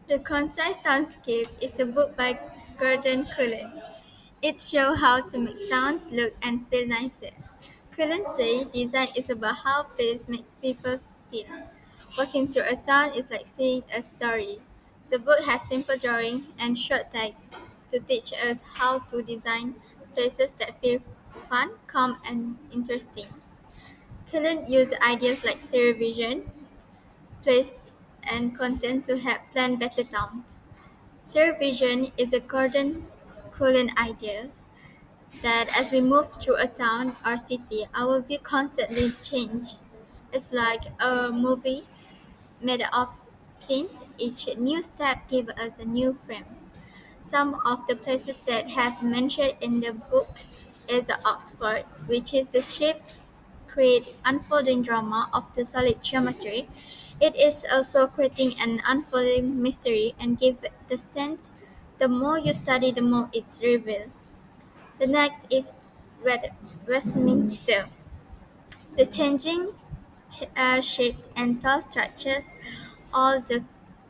The Concise Townscape is a book by Gordon Cullen. It shows how to make towns look and feel nicer. Cullen says design is about how places make people feel. Walking through a town is like seeing a story. The book has simple drawing and short text to teach us how to design places that feel fun, calm, and interesting. Cullen used ideas like stereo vision, place, and content to help plan better towns. Stereo vision is a Gordon Cullen idea that as we move through a town or city, our view constantly change. It's like a movie made of scenes. Each new step gives us a new frame. Some of the places that have mentioned in the book is Oxford, which is the shape create unfolding drama of the solid geometry. It is also creating an unfolding mystery and give the sense the more you study the more it's revealed. The next is Westminster. The changing shapes and tall structures, all the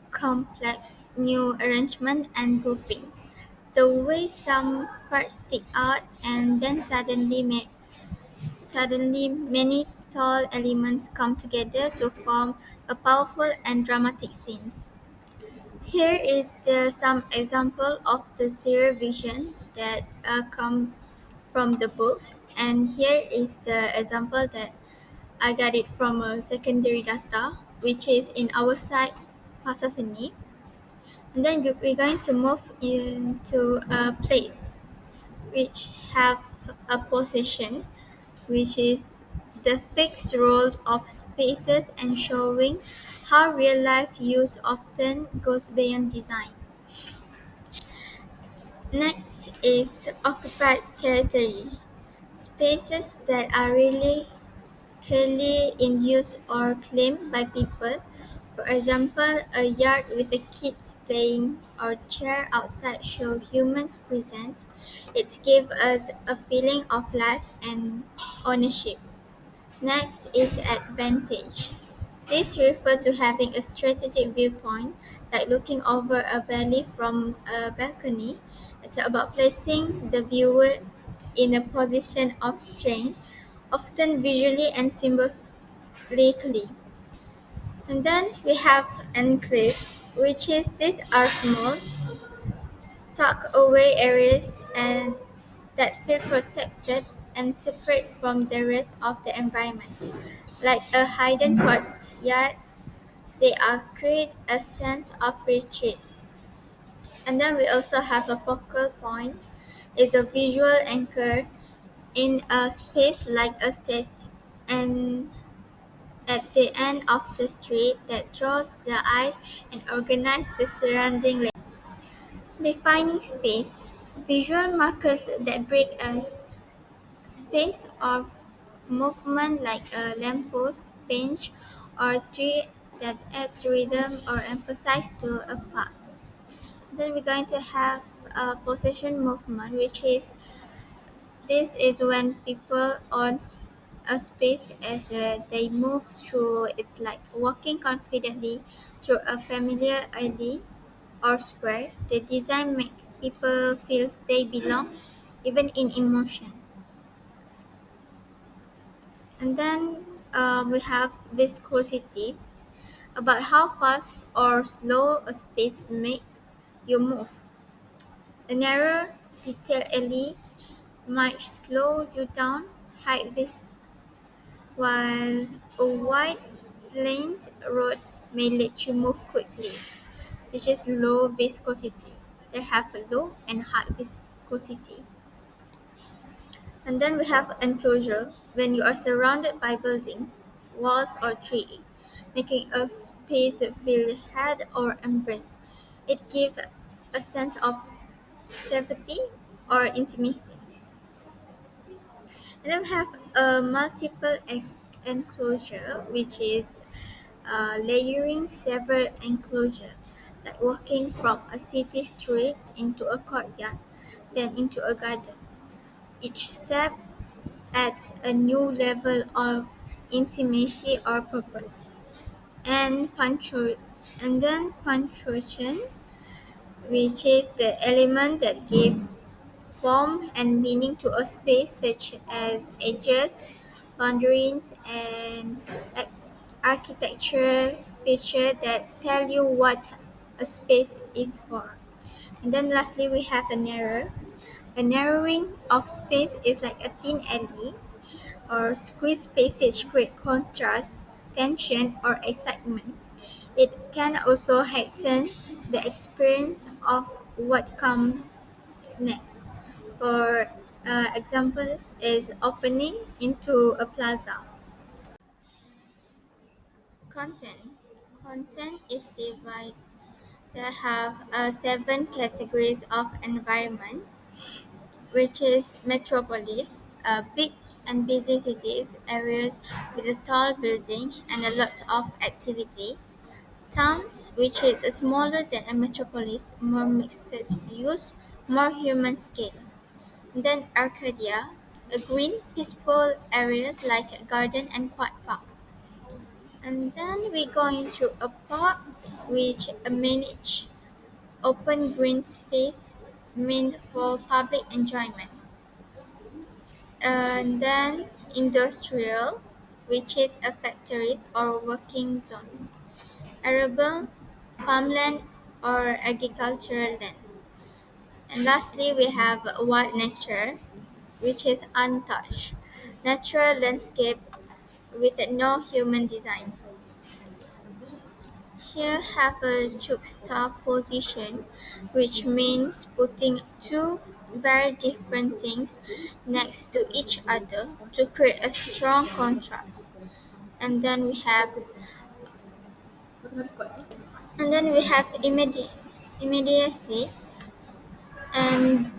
complex new arrangement and grouping. The way some parts stick out and then suddenly many tall elements come together to form a powerful and dramatic scenes. Here is some example of the zero vision that come from the books, and here is the example that I got it from a secondary data, which is in our site Pasaseni. And then we're going to move into a place which have a position, which is the fixed role of spaces and showing how real life use often goes beyond design. Next is occupied territory, spaces that are really clearly in use or claimed by people. For example, a yard with the kids playing or chair outside show humans present. It gives us a feeling of life and ownership. Next is advantage. This refers to having a strategic viewpoint, like looking over a valley from a balcony. It's about placing the viewer in a position of strength, often visually and symbolically. And then we have enclave, which is these are small, tucked away areas and that feel protected and separate from the rest of the environment. Like a hidden courtyard, they are create a sense of retreat. And then we also have a focal point, is a visual anchor in a space like a stage and at the end of the street that draws the eye and organizes the surrounding land. Defining space, visual markers that break a space of movement like a lamppost, bench, or tree that adds rhythm or emphasis to a path. Then we're going to have a possession movement, which is this is when people own a space as they move through. It's like walking confidently through a familiar alley or square. The design make people feel they belong, even in emotion. And then we have viscosity, about how fast or slow a space makes you move. A narrow, detailed alley might slow you down, high while a wide laned road may let you move quickly, which is low viscosity. They have a low and high viscosity. And then we have enclosure when you are surrounded by buildings, walls, or trees, making a space feel held or embraced. It gives a sense of safety or intimacy. And then we have a multiple enclosure, which is layering several enclosure, like walking from a city street into a courtyard, then into a garden. Each step adds a new level of intimacy or purpose. And And then punctuation, which is the element that give form and meaning to a space, such as edges, boundaries, and ar- architectural feature that tell you what a space is for. And then lastly, we have a narrow. A narrowing of space is like a thin alley or squeezed passage create contrast, tension, or excitement. It can also heighten the experience of what comes next. For example, is opening into a plaza. Content. Content is divided. There have seven categories of environment, which is metropolis, big and busy cities, areas with a tall building and a lot of activity. Towns, which is smaller than a metropolis, more mixed use, more human scale. Then Arcadia, a green, peaceful areas like a garden and quiet parks. And then we go into a parks, which manage open green space meant for public enjoyment. And then industrial, which is a factories or working zone. Arable, farmland or agricultural land. And lastly, we have wild nature, which is untouched. Natural landscape with no human design. Here have a juxtaposition, which means putting two very different things next to each other to create a strong contrast. And then we have immediacy and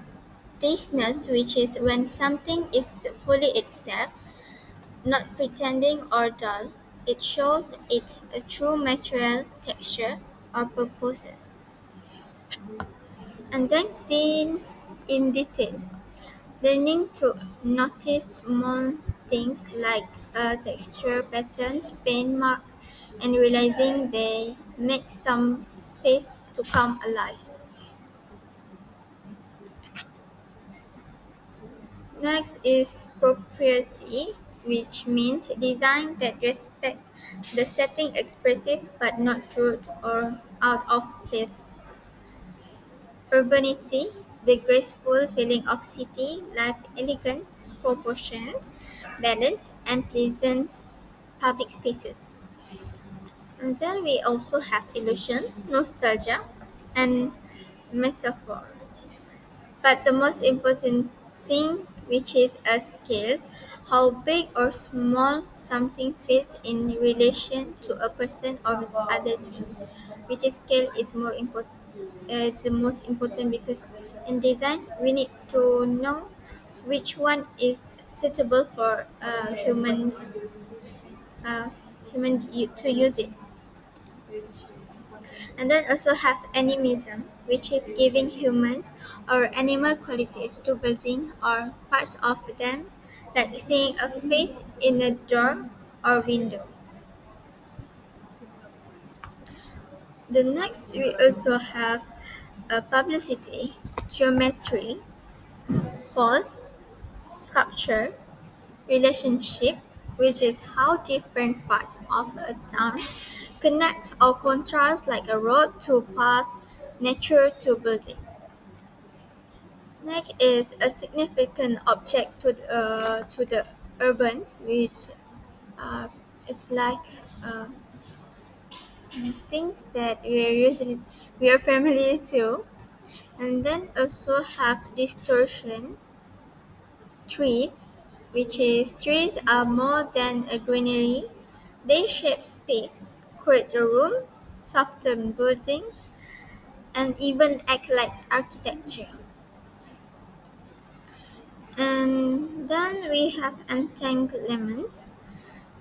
baseness, which is when something is fully itself, not pretending or dull. It shows it a true material texture or purposes. And then seeing in detail, learning to notice small things like texture patterns, paint mark, and realizing they make some space to come alive. Next is propriety, which means design that respect the setting expressive but not rude or out of place. Urbanity, the graceful feeling of city life, elegance, proportions, balance, and pleasant public spaces. And then we also have illusion, nostalgia, and metaphor. But the most important thing, which is a scale, how big or small something fits in relation to a person or other things, which is scale is more important. The most important because in design we need to know which one is suitable for uh, to use it. And then also have animism, which is giving humans or animal qualities to building or parts of them, like seeing a face in a door or window. The next we also have publicity, geometry, force, sculpture, relationship, which is how different parts of a town connect or contrast, like a road to path, nature to building. Next is a significant object to the urban, which uh, it's like uh, some things that we are familiar to, and then also have distortion trees, which is trees are more than a greenery. They shape space, create a room, soften buildings, and even act like architecture. And then we have entanglements,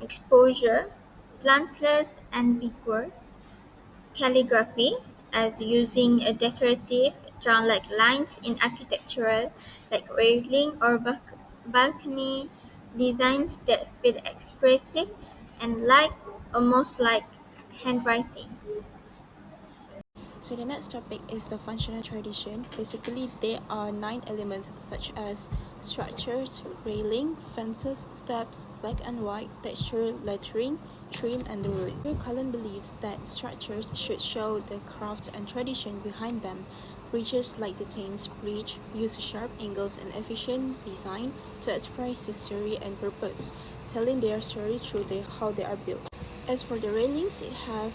exposure, plantless and vigor, calligraphy, as using a decorative drawn like lines in architectural, like railing or balcony designs that feel expressive and like almost like handwriting. So the next topic is the functional tradition. Basically, there are 9 elements such as structures, railing, fences, steps, black and white, texture, lettering, trim, and the wood. Cullen believes that structures should show the craft and tradition behind them. Bridges like the Thames Bridge use sharp angles and efficient design to express history and purpose, telling their story through how they are built. As for the railings, it have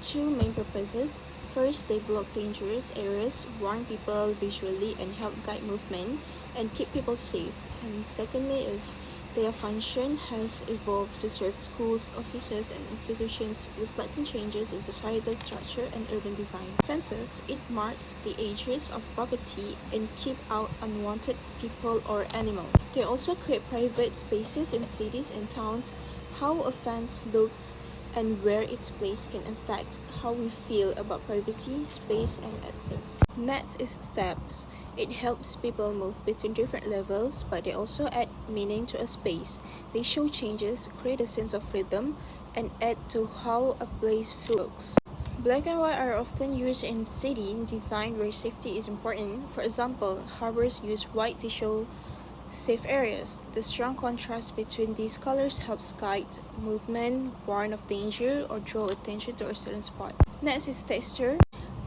2 main purposes. First, they block dangerous areas, warn people visually, and help guide movement and keep people safe. And secondly is their function has evolved to serve schools, offices, and institutions, reflecting changes in societal structure and urban design. Fences, it marks the edges of property and keep out unwanted people or animals. They also create private spaces in cities and towns. How a fence looks and where it's placed can affect how we feel about privacy, space, and access. Next is steps. It helps people move between different levels, but they also add meaning to a space. They show changes, create a sense of rhythm, and add to how a place looks. Black and white are often used in city design where safety is important. For example, harbors use white to show safe areas. The strong contrast between these colors helps guide movement, warn of danger, or draw attention to a certain spot. Next is texture.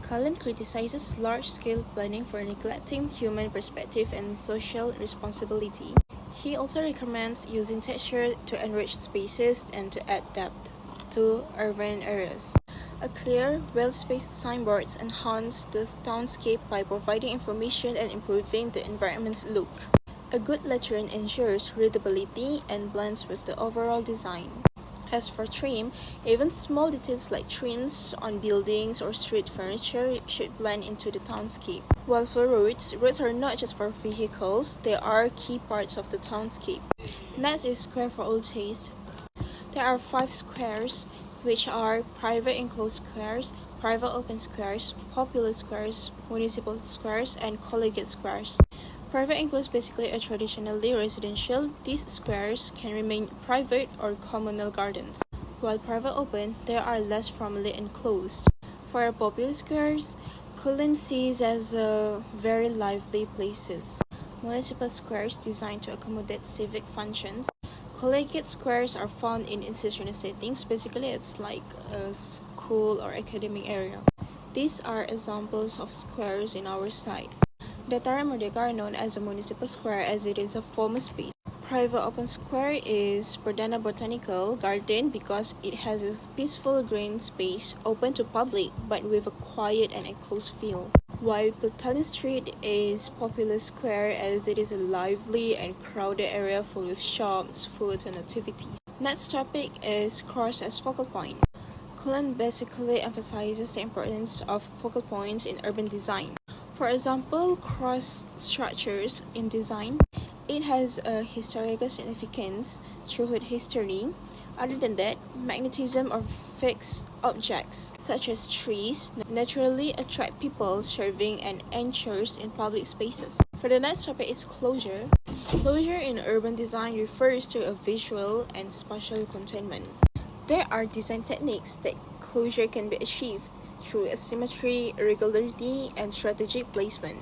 Cullen criticizes large-scale planning for neglecting human perspective and social responsibility. He also recommends using texture to enrich spaces and to add depth to urban areas. A clear, well-spaced signboards enhance the townscape by providing information and improving the environment's look. A good lettering ensures readability and blends with the overall design. As for trim, even small details like trims on buildings or street furniture should blend into the townscape. While for roads are not just for vehicles, they are key parts of the townscape. Next is square for all taste. There are 5 squares, which are private enclosed squares, private open squares, popular squares, municipal squares, and collegiate squares. Private enclosed basically are traditionally residential. These squares can remain private or communal gardens. While private open, they are less formally enclosed. For popular squares, Cullen sees as very lively places. Municipal squares designed to accommodate civic functions. Collegiate squares are found in institutional settings. Basically, it's like a school or academic area. These are examples of squares in our site. The Tara Merdeka are known as a municipal square as it is a formal space. Private open square is Perdana Botanical Garden because it has a peaceful green space open to public but with a quiet and enclosed feel. While Platanen Street is Popular Square as it is a lively and crowded area full of shops, foods, and activities. Next topic is cross as focal point. Cullen basically emphasizes the importance of focal points in urban design. For example, cross structures in design, it has a historical significance throughout history. Other than that, magnetism of fixed objects, such as trees, naturally attract people serving and anchors in public spaces. For the next topic is closure. Closure in urban design refers to a visual and spatial containment. There are design techniques that closure can be achieved through asymmetry, regularity, and strategic placement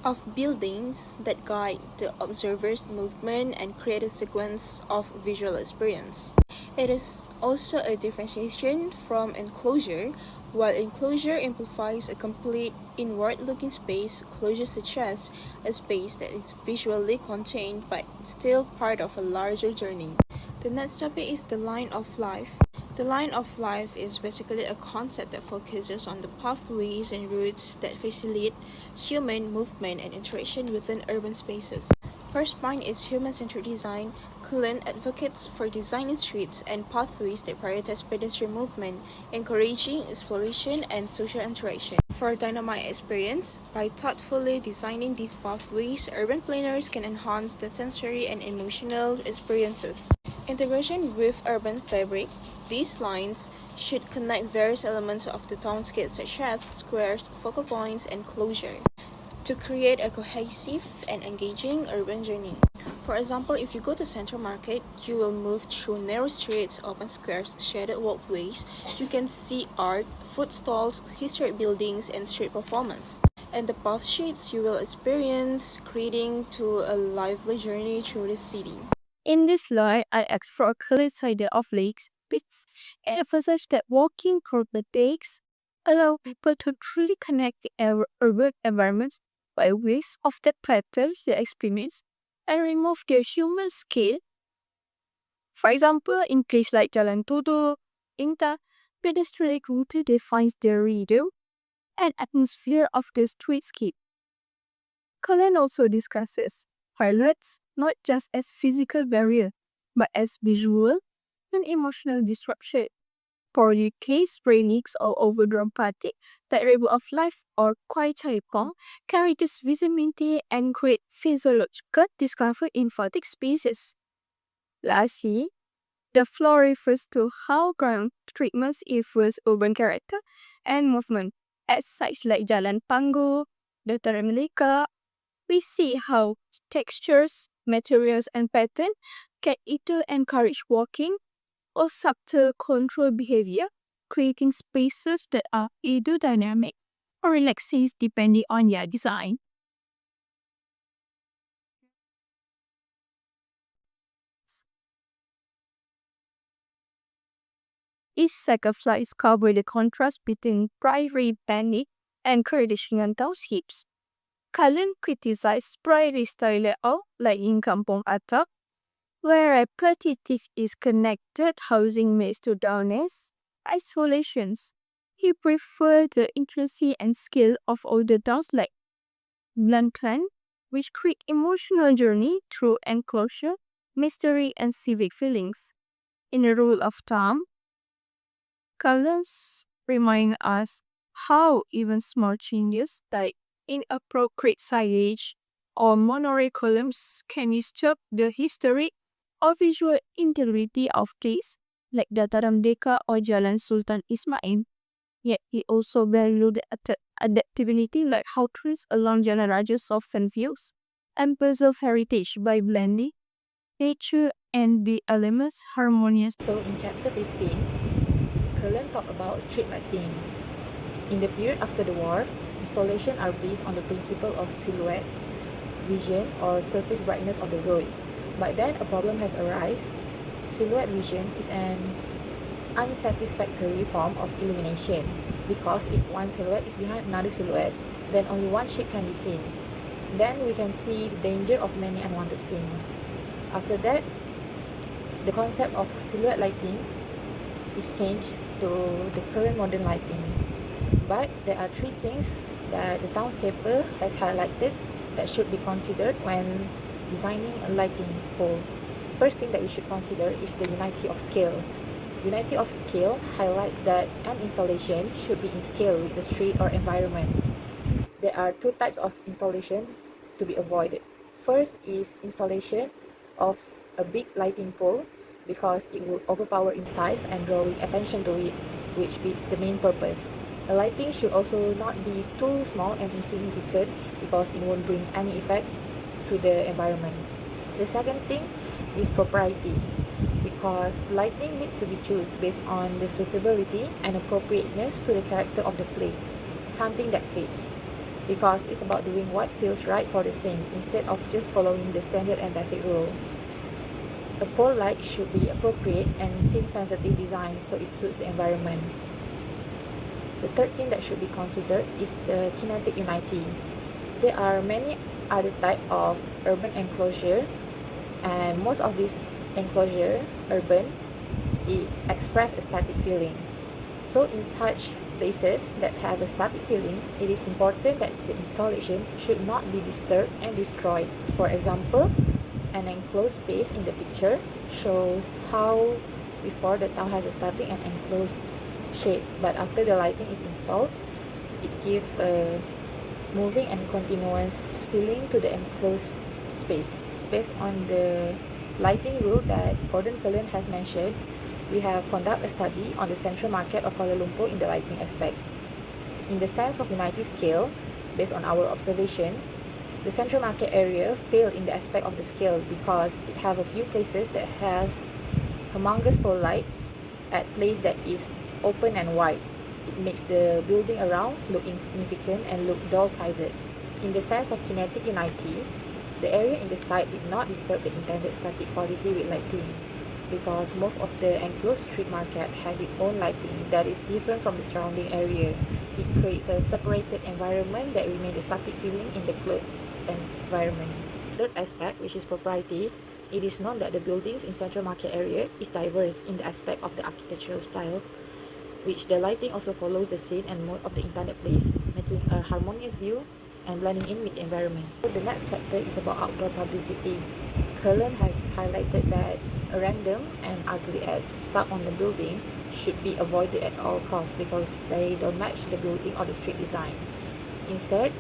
of buildings that guide the observer's movement and create a sequence of visual experience. It is also a differentiation from enclosure. While enclosure implies a complete inward-looking space, closure suggests a space that is visually contained but still part of a larger journey. The next topic is the line of life. The line of life is basically a concept that focuses on the pathways and routes that facilitate human movement and interaction within urban spaces. First point is human-centered design. Cullen advocates for designing streets and pathways that prioritize pedestrian movement, encouraging exploration and social interaction. For dynamic experience, by thoughtfully designing these pathways, urban planners can enhance the sensory and emotional experiences. Integration with urban fabric. These lines should connect various elements of the townscape such as squares, focal points, and closure to create a cohesive and engaging urban journey. For example, if you go to Central Market, you will move through narrow streets, open squares, shaded walkways. You can see art, food stalls, historic buildings, and street performance. And the path shapes you will experience, creating to a lively journey through the city. In this slide, I explore Khalid's idea of lakes, bits, and emphasize that walking through the lakes allow people to truly connect the urban environment by ways of that predators they experience and remove their human scale. For example, in places like Jalan Todo, Inta, pedestrian route defines the rhythm and atmosphere of the streetscape. Cullen also discusses pilots not just as physical barrier, but as visual and emotional disruption. For the case, relics or overdramatic, that ripple of life or quiet typong carry this visibility and create physiological discomfort in photic spaces. Lastly, the floor refers to how ground treatments influence urban character and movement. At sites like Jalan Panggo, the Taramilika, we see how textures, materials, and pattern can either encourage walking or subtle control behavior, creating spaces that are either dynamic or relaxing depending on their design. Each second flight is covered the contrast between prairie panic and Kardashian townscapes. Cullen criticized prairie style layout like in Kampong Atak, where repetitive is connected housing makes to dullness, isolations. He preferred the intricacy and skill of older towns like Blancan, which create emotional journey through enclosure, mystery, and civic feelings. In the rule of thumb, colors remind us how even small changes like inappropriate signage or monorail columns can disturb the history or visual integrity of place like Dataran Deka or Jalan Sultan Ismail. Yet he also valued adaptability like how trees along Jalan Raja soften views and preserve heritage by blending nature and the elements harmonious. So in chapter 15, Cullen talked about street lighting. In the period after the war, installations are based on the principle of silhouette, vision, or surface brightness of the road. But then a problem has arisen. Silhouette vision is an unsatisfactory form of illumination because if one silhouette is behind another silhouette, then only one shape can be seen. Then we can see the danger of many unwanted scenes. After that, the concept of silhouette lighting is changed to the current modern lighting. But there are three things that the Townscaper has highlighted that should be considered when designing a lighting pole. First thing that we should consider is the unity of scale. Unity of scale highlights that an installation should be in scale with the street or environment. There are two types of installation to be avoided. First is installation of a big lighting pole because it will overpower in size and drawing attention to it, which be the main purpose. The lighting should also not be too small and insignificant because it won't bring any effect to the environment. The second thing is propriety because lighting needs to be chosen based on the suitability and appropriateness to the character of the place, something that fits. Because it's about doing what feels right for the scene instead of just following the standard and basic rule. A pole light should be appropriate and scene-sensitive design so it suits the environment. The third thing that should be considered is the kinetic unity. There are many other types of urban enclosure, and most of these enclosure urban express a static feeling. So in such places that have a static feeling, it is important that the installation should not be disturbed and destroyed. For example, an enclosed space in the picture shows how before the town has a static and enclosed shape, but after the lighting is installed, it gives a moving and continuous feeling to the enclosed space. Based on the lighting rule that Gordon Cullen has mentioned, we have conducted a study on the central market of Kuala Lumpur in the lighting aspect. In the sense of unity scale, based on our observation, The Central Market area failed in the aspect of the scale because it have a few places that has humongous pole light at place that is open and wide. It makes the building around look insignificant and look dull-sized. In the sense of kinetic unity, the area in the site did not disturb the intended static quality with lighting, because most of the enclosed street market has its own lighting that is different from the surrounding area. It creates a separated environment that remains a static feeling in the closed environment. Third aspect, which is propriety, it is known that the buildings in Central Market area is diverse in the aspect of the architectural style, which the lighting also follows the scene and mode of the intended place, making a harmonious view and blending in with the environment. So the next chapter is about outdoor publicity. Cullen has highlighted that a random and ugly ads stuck on the building should be avoided at all costs because they don't match the building or the street design. Instead,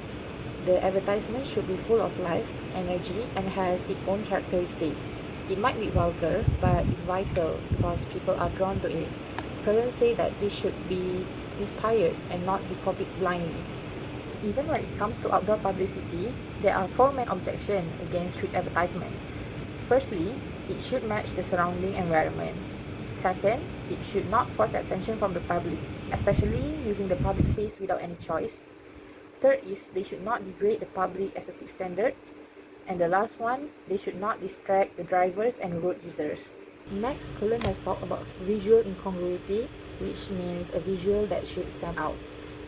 the advertisement should be full of life, energy, and has its own characteristic. It might be vulgar, but it's vital because people are drawn to it. Cullen say that this should be inspired and not be copied blindly. Even when it comes to outdoor publicity, there are four main objections against street advertisement. Firstly, it should match the surrounding environment. Second, it should not force attention from the public, especially using the public space without any choice. Third is they should not degrade the public aesthetic standard. And the last one, they should not distract the drivers and road users. Next, Cullen has talked about visual incongruity, which means a visual that should stand out.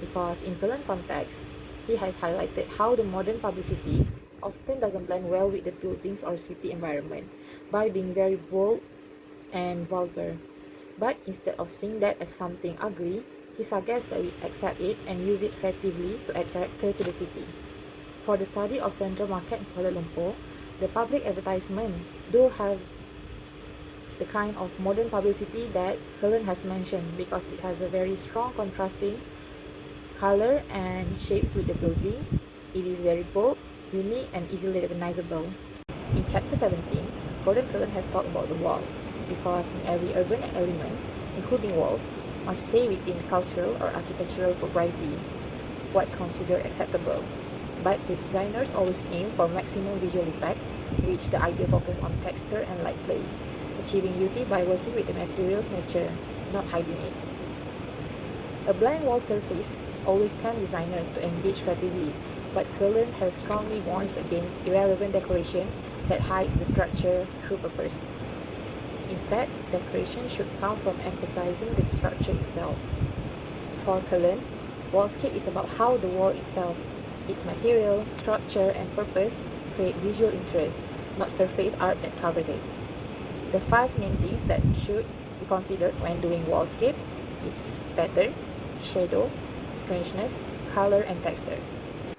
Because in Cullen context, he has highlighted how the modern publicity often doesn't blend well with the buildings or city environment by being very bold and vulgar. But instead of seeing that as something ugly, he suggests that we accept it and use it creatively to add character to the city. For the study of Central Market in Kuala Lumpur, the public advertisement do have the kind of modern publicity that Cullen has mentioned because it has a very strong contrasting color and shapes with the building. It is very bold, unique, and easily recognizable. In chapter 17, Gordon Cullen has talked about the wall because in every urban element, including walls, must stay within cultural or architectural propriety, what's considered acceptable. But the designers always aim for maximum visual effect, which the idea focus on texture and light play, achieving beauty by working with the material's nature, not hiding it. A blank wall surface always tempts designers to engage creatively, but Cullen has strongly warns against irrelevant decoration that hides the structure true purpose. Instead, decoration should come from emphasizing the structure itself. For Cullen, wallscape is about how the wall itself, its material, structure, and purpose create visual interest, not surface art that covers it. The five main things that should be considered when doing wallscape is pattern, shadow, strangeness, color, and texture.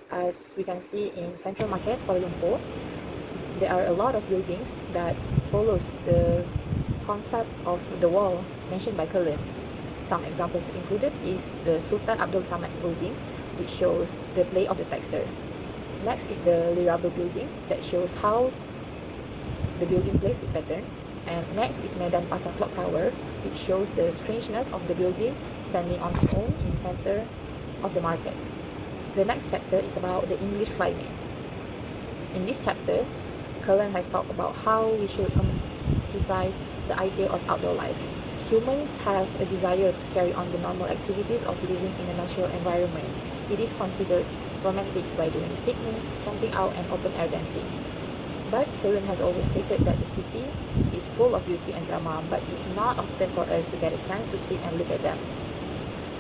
As we can see in Central Market, Kuala Lumpur, there are a lot of buildings that follows the concept of the wall mentioned by Cullen. Some examples included is the Sultan Abdul Samad building, which shows the play of the texture. Next is the Liraba building that shows how the building plays with pattern. And next is Medan Pasar Clock Tower, which shows the strangeness of the building standing on its own in the center of the market. The next chapter is about the English climate. In this chapter, Cullen has talked about how we should emphasize the idea of outdoor life. Humans have a desire to carry on the normal activities of living in a natural environment. It is considered romantic by doing picnics, camping out, and open air dancing. But Cullen has always stated that the city is full of beauty and drama, but it's not often for us to get a chance to sit and look at them.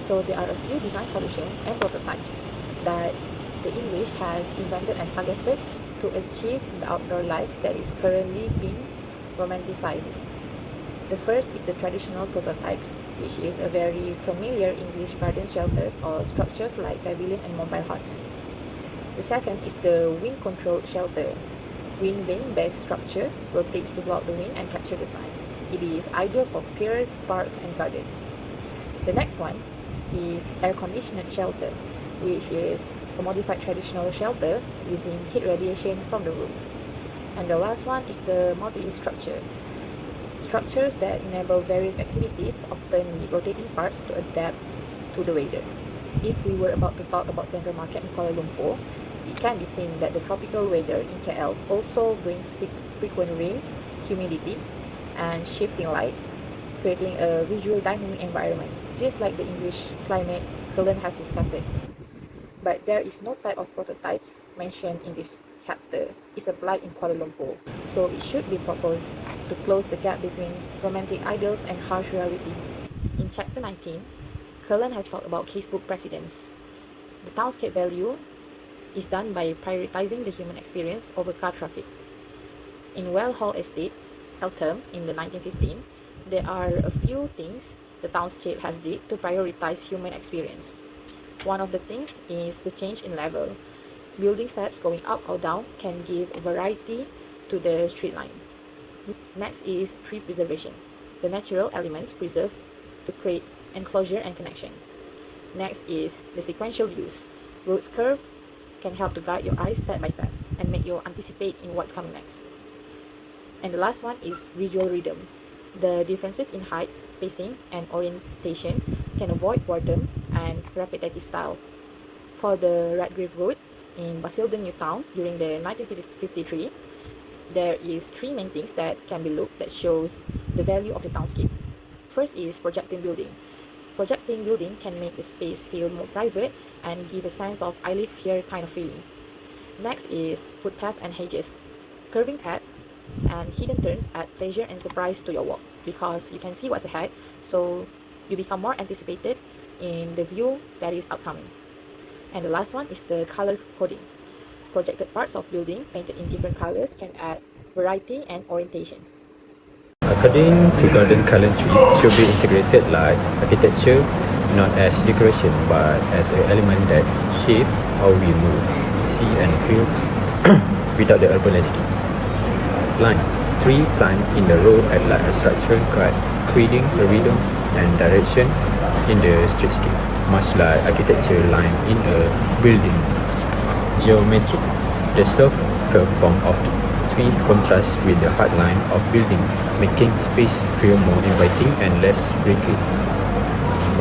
So there are a few design solutions and prototypes that the English has invented and suggested to achieve the outdoor life that is currently being romanticized. The first is the traditional prototypes, which is a very familiar English garden shelters or structures like pavilion and mobile huts. The second is the wind-controlled shelter. Wind vane-based structure rotates to block the wind and capture the sun. It is ideal for piers, parks, and gardens. The next one is air-conditioned shelter, which is a modified traditional shelter using heat radiation from the roof. And the last one is the multi-use structure. Structures that enable various activities, often with rotating parts to adapt to the weather. If we were about to talk about Central Market in Kuala Lumpur, it can be seen that the tropical weather in KL also brings frequent rain, humidity, and shifting light, creating a visual dynamic environment, just like the English climate Cullen has discussed it. But there is no type of prototypes mentioned in this chapter is applied in Kuala Lumpur, so it should be proposed to close the gap between romantic ideals and harsh reality. In chapter 19, Cullen has talked about casebook precedence. The townscape value is done by prioritizing the human experience over car traffic. In Well Hall Estate, Eltham, in the 1915, there are a few things the townscape has did to prioritize human experience. One of the things is the change in level. Building steps going up or down can give variety to the street line. Next is tree preservation. The natural elements preserved to create enclosure and connection. Next is the sequential views. Roads curve can help to guide your eyes step by step and make you anticipate in what's coming next. And the last one is visual rhythm. The differences in height, spacing, and orientation can avoid boredom and repetitive style. For the Redgrave Road in Basildon New Town during the 1953, there is three main things that can be looked that shows the value of the townscape. First is projecting building. Projecting building can make the space feel more private and give a sense of I live here kind of feeling. Next is footpath and hedges. Curving path and hidden turns add pleasure and surprise to your walks because you can see what's ahead, so you become more anticipated in the view that is upcoming. And the last one is the color coding. Projected parts of building painted in different colors can add variety and orientation. According to Gordon Calentry, should be integrated like architecture, not as decoration but as an element that shape how we move, see and feel without the urban landscape. Line. Tree plant in the road act like a structural guide, creating a rhythm and direction in the streetscape, much like architecture line in a building. Geometry. The soft curve form of the tree contrasts with the hard line of building, making space feel more inviting and less rigid.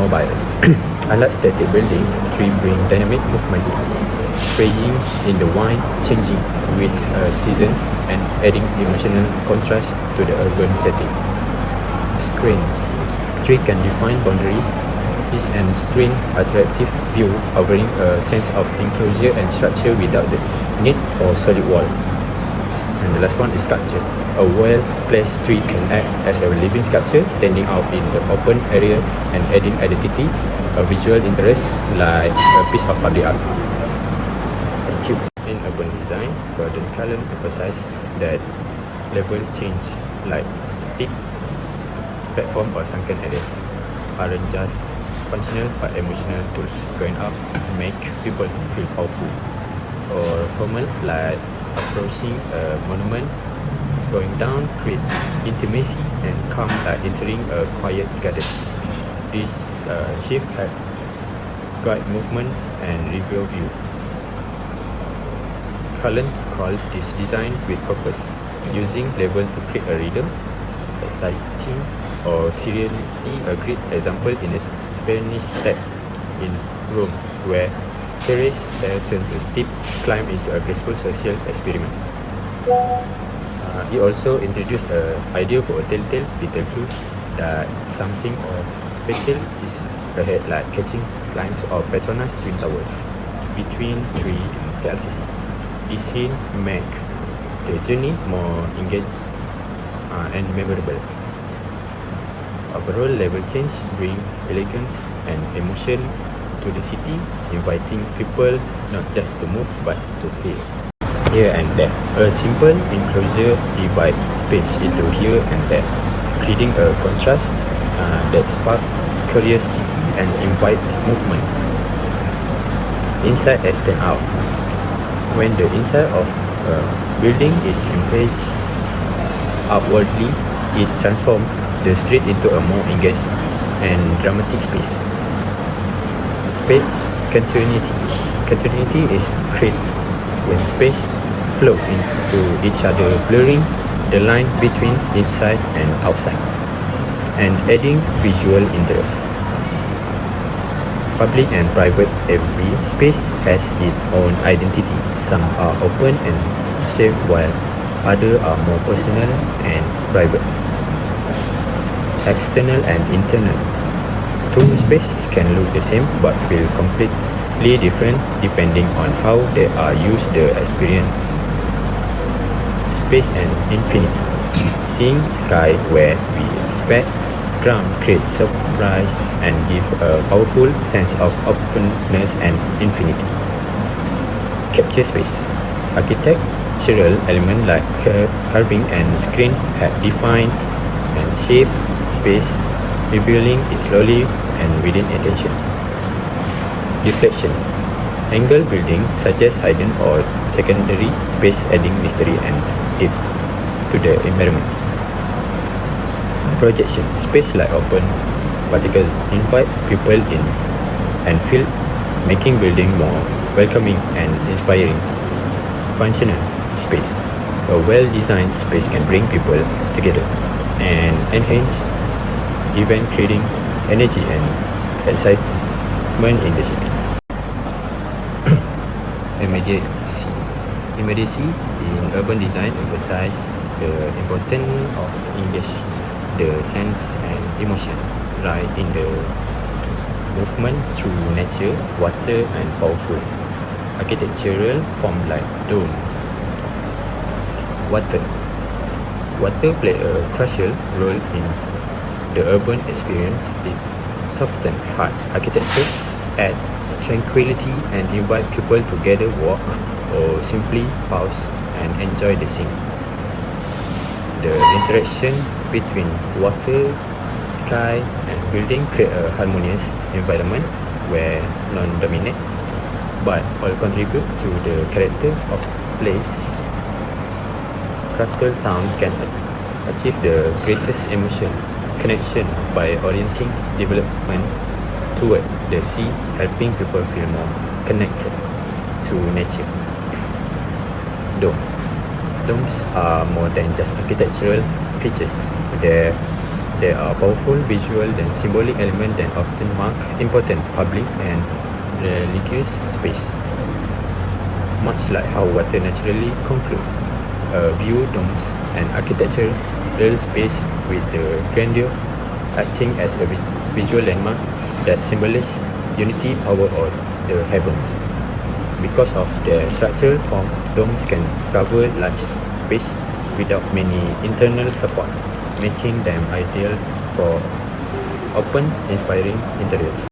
Mobile. Unlike static building, tree bring dynamic movement, swaying in the wind, changing with a season and adding emotional contrast to the urban setting. Screen. Tree can define boundary, is and screen attractive view, offering a sense of enclosure and structure without the need for solid wall. And the last one is sculpture. A well-placed tree can act as a living sculpture, standing out in the open area and adding identity, a visual interest like a piece of public art. Thank you. In urban design, Gordon Cullen emphasized that level change like steep platform or sunken area aren't just functional but emotional tools. Going up make people feel powerful, or formal like approaching a monument. Going down create intimacy and calm like entering a quiet garden. This shift had guide movement and reveal view. Cullen called this design with purpose, using level to create a rhythm, exciting or serenity. A great example in the Spanish step in Rome, where terrace turn to steep climb into a graceful social experiment. He also introduced an idea for a telltale little clue that something special is ahead, like catching glimpse of Petronas Twin Towers between 3 and KLCC. This hint make the journey more engaged and memorable. Overall, level change bring elegance and emotion to the city, inviting people not just to move but to feel. Here and there, a simple enclosure divides space into here and there, creating a contrast that sparks curiosity and invites movement. Inside and stand out. When the inside of a building is impressed outwardly, it transforms the street into a more engaged and dramatic space. Space continuity. Continuity is created when space flow into each other, blurring the line between inside and outside and adding visual interest. Public and private, every space has its own identity. Some are open and safe while others are more personal and private. External and internal. Two spaces can look the same but feel completely different depending on how they are used the experience. Space and infinity. Seeing sky where we expect ground creates surprise and give a powerful sense of openness and infinity. Capture space. Architectural elements like carving and screen have defined and shaped space, revealing it slowly and within attention. Reflection. Angle building suggests hidden or secondary space, adding mystery and depth to the environment. Projection. Space like open particles invite people in and feel, making building more welcoming and inspiring. Functional space. A well-designed space can bring people together and enhance event, creating energy and excitement in the city. Immediacy. Immediacy in urban design emphasizes the importance of engaging the sense and emotion right in the movement through nature, water and powerful architectural form like domes. Water. Water play a crucial role in the urban experience. It softens hard architecture, add tranquility and invite people to gather, walk or simply pause and enjoy the scene. The interaction between water, sky and building create a harmonious environment where none dominate but all contribute to the character of place. Coastal town can achieve the greatest emotion connection by orienting development toward the sea, helping people feel more connected to nature. Dome. Domes are more than just architectural features. They are powerful visual and symbolic elements that often mark important public and religious space. Much like how water naturally conclude view domes and architectural space with the grandeur acting as a visual landmarks that symbolize unity, power, or the heavens. Because of their structural form, domes can cover large space without many internal support, making them ideal for open, inspiring interiors.